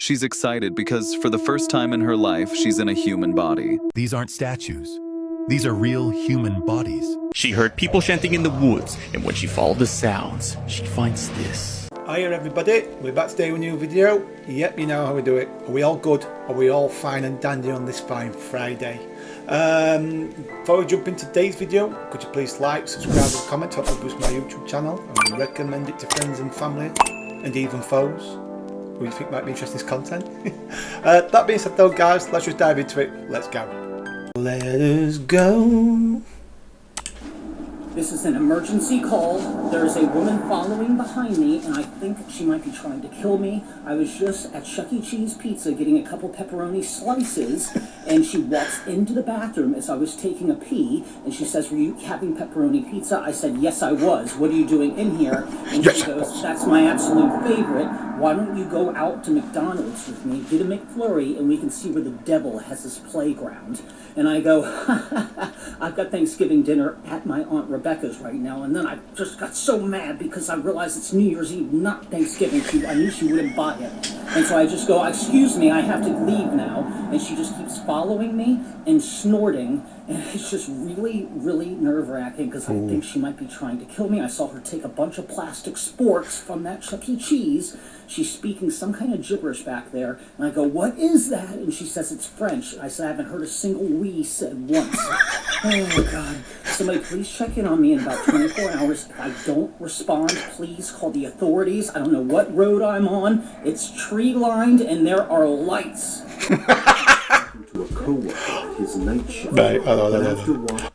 She's excited because for the first time in her life, she's in a human body. These aren't statues. These are real human bodies. She heard people chanting in the woods, and when she followed the sounds, she finds this. Hiya everybody, we're back today with a new video. Yep, you know how we do it. Are we all good? Are we all fine and dandy on this fine Friday? Before we jump into today's video, could you please like, subscribe and comment to help boost my YouTube channel and recommend it to friends and family and even foes who you think might be interested in this content? That being said though guys, let's just dive into it. Let's go. Let us go. This is an emergency call. There is a woman following behind me, and I think she might be trying to kill me. I was just at Chuck E. Cheese Pizza getting a couple pepperoni slices, and she walks into the bathroom as I was taking a pee, and she says, "Were you having pepperoni pizza?" I said, "Yes, I was. What are you doing in here?" And she goes, "That's my absolute favorite. Why don't you go out to McDonald's with me, get a McFlurry, and we can see where the devil has his playground." And I go, "I've got Thanksgiving dinner at my Aunt Rebecca's right now." And then I just got so mad because I realized it's New Year's Eve, not Thanksgiving. I knew she wouldn't buy it. And so I just go, "Excuse me, I have to leave now." And she just keeps following me and snorting. And it's just really, really nerve-wracking because I think she might be trying to kill me. I saw her take a bunch of plastic sporks from that Chuck E. Cheese. She's speaking some kind of gibberish back there. And I go, "What is that?" And she says it's French. I said, "I haven't heard a single "we" said once." Oh, God. Somebody please check in on me in about 24 hours. If I don't respond, please call the authorities. I don't know what road I'm on. It's tree-lined and there are lights. To a co-worker, his night shift. Right,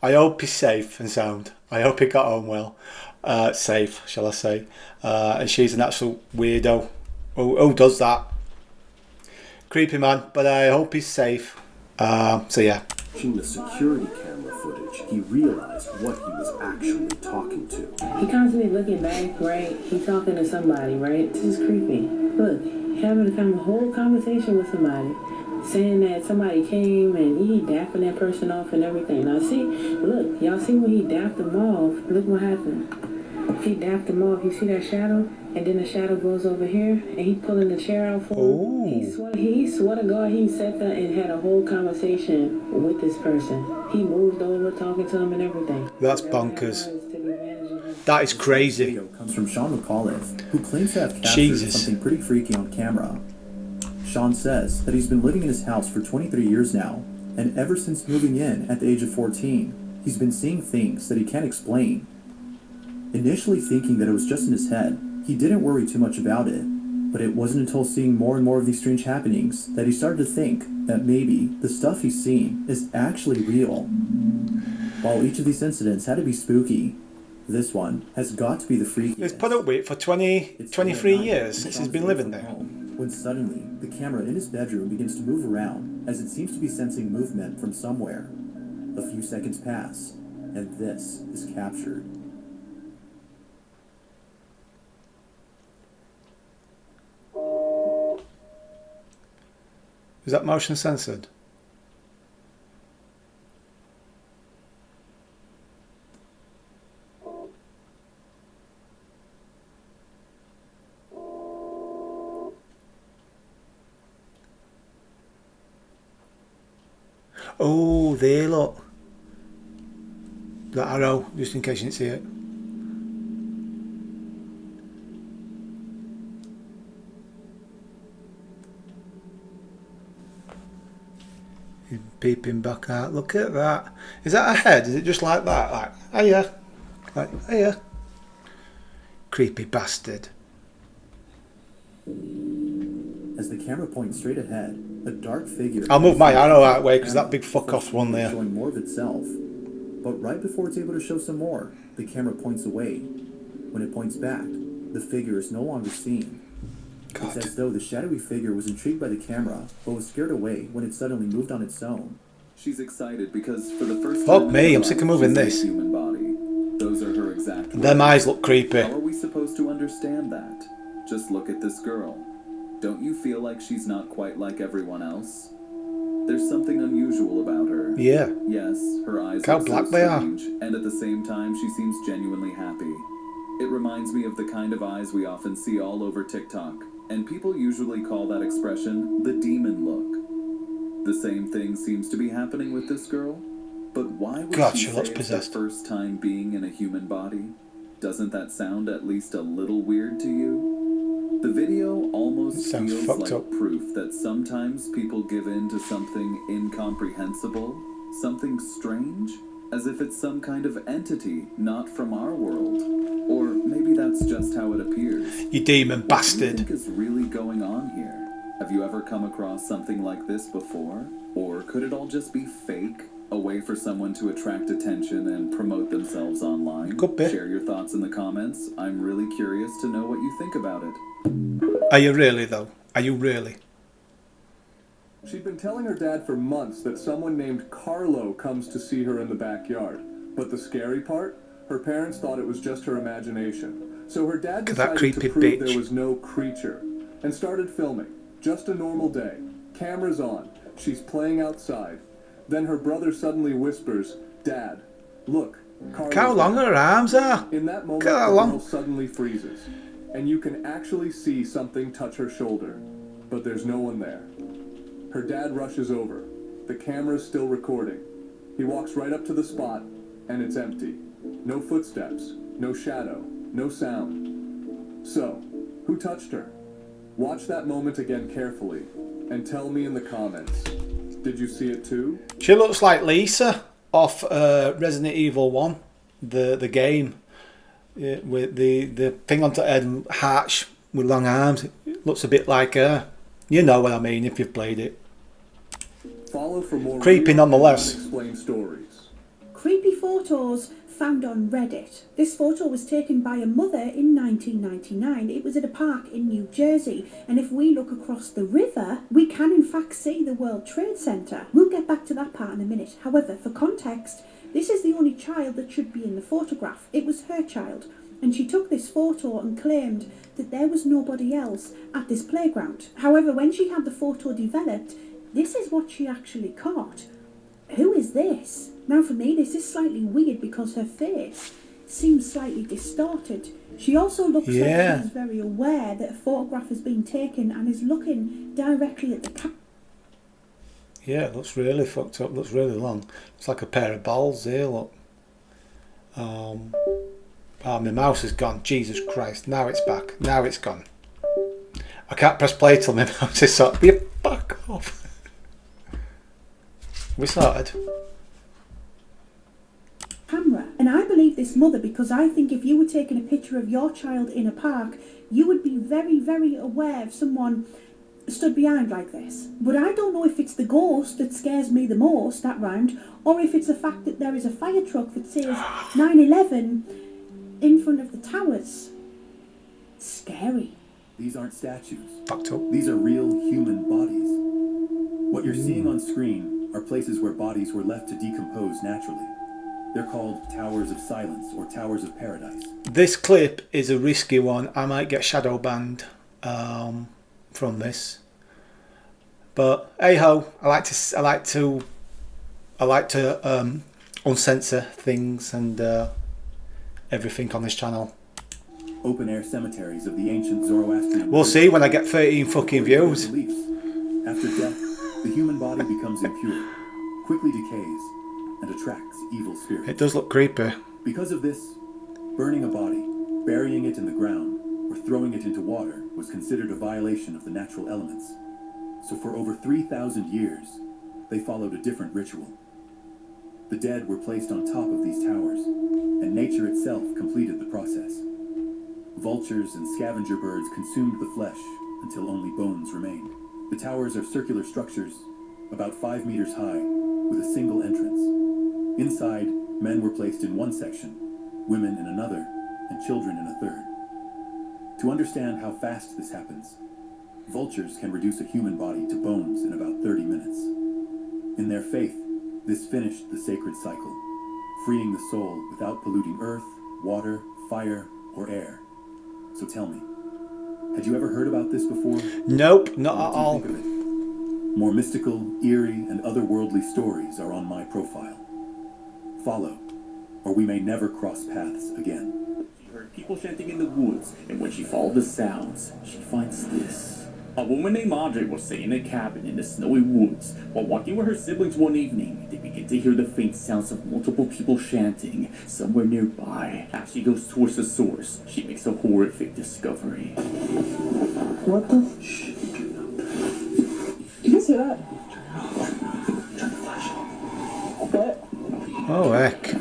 I hope he's safe and sound. I hope he got home well. Safe, shall I say. And she's an absolute weirdo. Who does that? Creepy man, but I hope he's safe. So yeah. Watching the security camera footage, he realized what he was actually talking to. He constantly looking back, right? He talking to somebody, right? This is creepy. Look, having a whole conversation with somebody, saying that somebody came and he dapping that person off and everything. Now see, look, y'all see when he dapped them off, look what happened. He dapped them off, you see that shadow? And then the shadow goes over here and he pulling the chair out for him. He swore to God he sat there and had a whole conversation with this person. He moved over talking to him and everything. That's bonkers. That is crazy. Video comes from Sean McAuliffe, who claims to have captured something pretty freaky on camera. Sean says that he's been living in his house for 23 years now, and ever since moving in at the age of 14, he's been seeing things that he can't explain. Initially thinking that it was just in his head, he didn't worry too much about it, but it wasn't until seeing more and more of these strange happenings that he started to think that maybe the stuff he's seeing is actually real. While each of these incidents had to be spooky, this one has got to be the freakiest. He's put up with it for 23 years since he's been living there. When suddenly, the camera in his bedroom begins to move around as it seems to be sensing movement from somewhere. A few seconds pass, and this is captured. Is that motion censored? Oh, there, look. That arrow, just in case you didn't see it. He's peeping back out. Look at that. Is that a head? Is it just like that? Like, hiya. Like, hiya. Creepy bastard. As the camera points straight ahead, a dark figure... I'll move my arrow that way because that big fuck off one there. ...showing more of itself. But right before it's able to show some more, the camera points away. When it points back, the figure is no longer seen. God. It's as though the shadowy figure was intrigued by the camera, but was scared away when it suddenly moved on its own. She's excited because for the first Fuck time me, I'm sick of moving she's in a this. Human body. Those are her exact words. Them eyes look creepy. How are we supposed to understand that? Just look at this girl. Don't you feel like she's not quite like everyone else? There's something unusual about her. Yeah. Yes, her eyes How look black so they are. strange, and at the same time she seems genuinely happy. It reminds me of the kind of eyes we often see all over TikTok. and people usually call that expression the demon look. The same thing seems to be happening with this girl, but why would God, she she say looks it's possessed. her first time being in a human body? Doesn't that sound at least a little weird to you? The video almost It sounds feels fucked like up. proof that sometimes people give in to something incomprehensible, something strange, as if it's some kind of entity not from our world. Or maybe that's just how it appears. You demon What do you bastard. think is really going on here? Have you ever come across something like this before? Or could it all just be fake? A way for someone to attract attention and promote themselves online? Could be. Share your thoughts in the comments. I'm really curious to know what you think about it. Are you really though? Are you really? She'd been telling her dad for months that someone named Carlo comes to see her in the backyard. But the scary part? Her parents thought it was just her imagination. So her dad That decided creepy to prove bitch. there was no creature. And started filming. Just a normal day. Cameras on. She's playing outside. Then her brother suddenly whispers, "Dad, look, Carlo's Look how long there." her arms are. In that moment, Look how the long. girl suddenly freezes. And you can actually see something touch her shoulder. But there's no one there. Her dad rushes over. The camera's still recording. He walks right up to the spot, and it's empty. No footsteps, no shadow, no sound. So, who touched her? Watch that moment again carefully, and tell me in the comments. Did you see it too? She looks like Lisa off Resident Evil 1, the game. Yeah, with the thing on the head and hatch with long arms. It looks a bit like her. You know what I mean if you've played it. Follow for more Creepy real nonetheless. unexplained stories. Creepy photos found on Reddit. This photo was taken by a mother in 1999. It was at a park in New Jersey, and if we look across the river, we can in fact see the World Trade Center. We'll get back to that part in a minute. However, for context, this is the only child that should be in the photograph. It was her child, and she took this photo and claimed that there was nobody else at this playground. However, when she had the photo developed, this is what she actually caught. Who is this? Now for me, this is slightly weird because her face seems slightly distorted. She also looks like she's very aware that a photograph has been taken and is looking directly at the camera. Yeah, it looks really fucked up. Looks really long. It's like a pair of balls there, look. Oh, my mouse is gone. Jesus Christ. Now it's back. Now it's gone. I can't press play till my mouse is up. Be fuck off. We started. Camera. And I believe this mother because I think if you were taking a picture of your child in a park, you would be very, very aware of someone stood behind like this. But I don't know if it's the ghost that scares me the most, that rhymed, or if it's the fact that there is a fire truck that says 9/11 in front of the towers. Scary. These aren't statues. Fucked up. These are real human bodies. What you're seeing on screen are places where bodies were left to decompose naturally. They're called towers of silence or towers of paradise. This clip is a risky one. I might get shadow banned from this, but hey ho, I like to uncensor things and everything on this channel. Open air cemeteries of the ancient Zoroastrian. We'll see when I get 13 fucking views. Beliefs. After death, the human body becomes impure, quickly decays, and attracts evil spirits. It does look creepy. Because of this, burning a body, burying it in the ground, or throwing it into water was considered a violation of the natural elements. So for over 3,000 years, they followed a different ritual. The dead were placed on top of these towers, and nature itself completed the process. Vultures and scavenger birds consumed the flesh until only bones remained. The towers are circular structures, about 5 meters high, with a single entrance. Inside, men were placed in one section, women in another, and children in a third. To understand how fast this happens, vultures can reduce a human body to bones in about 30 minutes. In their faith, this finished the sacred cycle, freeing the soul without polluting earth, water, fire, or air. So tell me, had you ever heard about this before? Nope, not at all. What do you think of it? More mystical, eerie, and otherworldly stories are on my profile. Follow, or we may never cross paths again. She heard heard people chanting in the woods, and when she followed the sounds, she finds this. A woman named Audrey was staying in a cabin in the snowy woods. While walking with her siblings one evening, they begin to hear the faint sounds of multiple people chanting somewhere nearby. As she goes towards the source, she makes a horrific discovery. What the? Shh. Did you see that? What? Oh heck.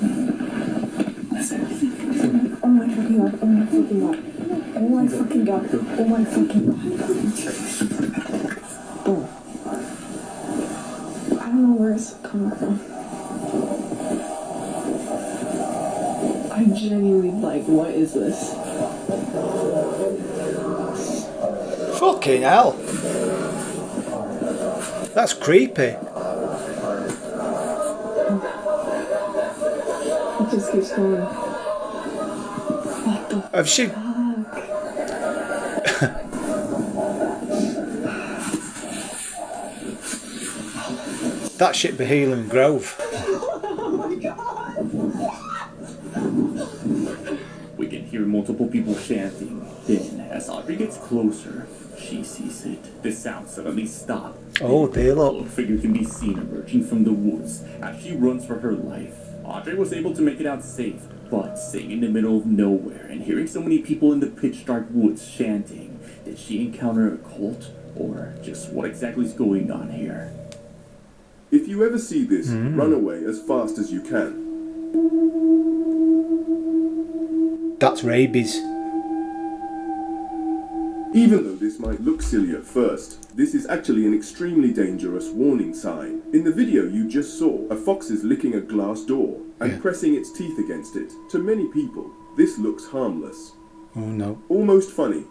Oh my fucking god, oh my fucking god. Oh my fucking god, oh my fucking god. Oh. I don't know where it's coming from. I genuinely, like, what is this? Fucking hell. That's creepy. It just keeps going. What the Have she... fuck? That shit be Healing Grove. We can hear multiple people chanting. Then, as Audrey gets closer, she sees it. The sound suddenly stops. Oh, dear, look. A figure can be seen emerging from the woods as she runs for her life. Audrey was able to make it out safe, but staying in the middle of nowhere and hearing so many people in the pitch dark woods chanting, did she encounter a cult? Or just what exactly is going on here? If you ever see this, run away as fast as you can. That's rabies. Even though this might look silly at first, this is actually an extremely dangerous warning sign. In the video you just saw, a fox is licking a glass door and pressing its teeth against it. To many people, this looks harmless. Oh no. Almost funny.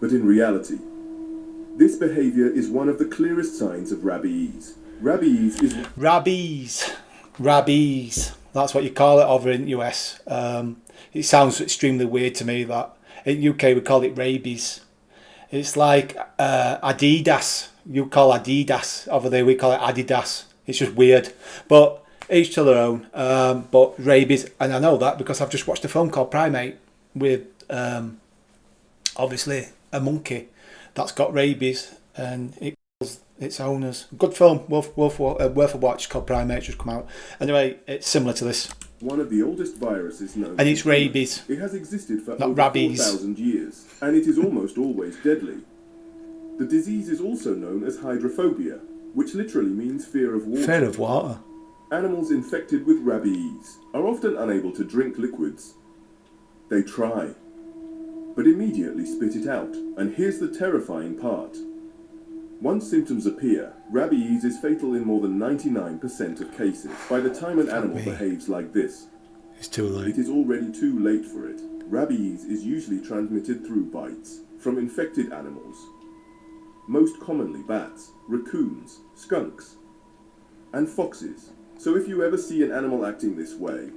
But in reality, this behavior is one of the clearest signs of rabies. Rabies is... Rabies. Rabies. That's what you call it over in US. It sounds extremely weird to me that. In UK we call it rabies. It's like Adidas. You call Adidas. Over there we call it Adidas. It's just weird. But each to their own. But rabies, and I know that because I've just watched a film called Primate with obviously a monkey that's got rabies and it kills its owners. Good film, worth a watch, called Primate, just come out. Anyway, it's similar to this. One of the oldest viruses known. And it's rabies. It has existed for Not over rabies. 4,000 years, and it is almost always deadly. The disease is also known as hydrophobia, which literally means fear of water. Fear of water. Animals infected with rabies are often unable to drink liquids. They try, but immediately spit it out. And here's the terrifying part. Once symptoms appear, rabies is fatal in more than 99% of cases. By the time an animal behaves like this, it's too late. It is already too late for it. Rabies is usually transmitted through bites from infected animals. Most commonly bats, raccoons, skunks, and foxes. So if you ever see an animal acting this way,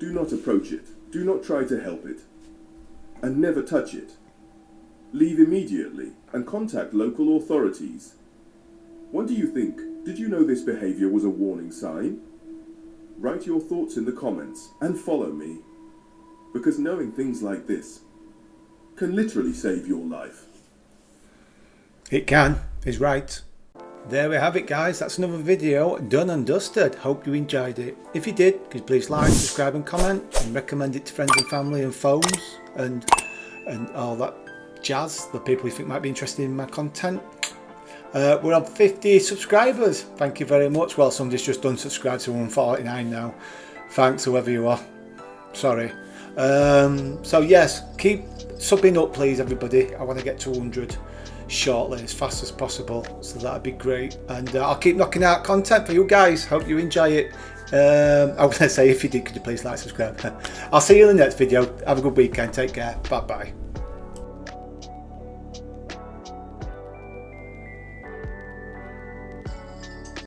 do not approach it, do not try to help it, and never touch it. Leave immediately and contact local authorities. What do you think? Did you know this behavior was a warning sign? Write your thoughts in the comments and follow me, because knowing things like this can literally save your life. It can, is right. There we have it, guys. That's another video done and dusted. Hope you enjoyed it. If you did, could you please like, subscribe and comment, and recommend it to friends and family and phones and all that jazz, the people you think might be interested in my content. We're on 50 subscribers. Thank you very much. Well, somebody's just unsubscribed, so we're on 49 now. Thanks, whoever you are. Sorry. So yes, keep subbing up, please, everybody. I want to get to 100 shortly, as fast as possible, so that'd be great. And I'll keep knocking out content for you guys. Hope you enjoy it. I was going to say, if you did, could you please like, subscribe. I'll see you in the next video. Have a good weekend. Take care. Bye bye.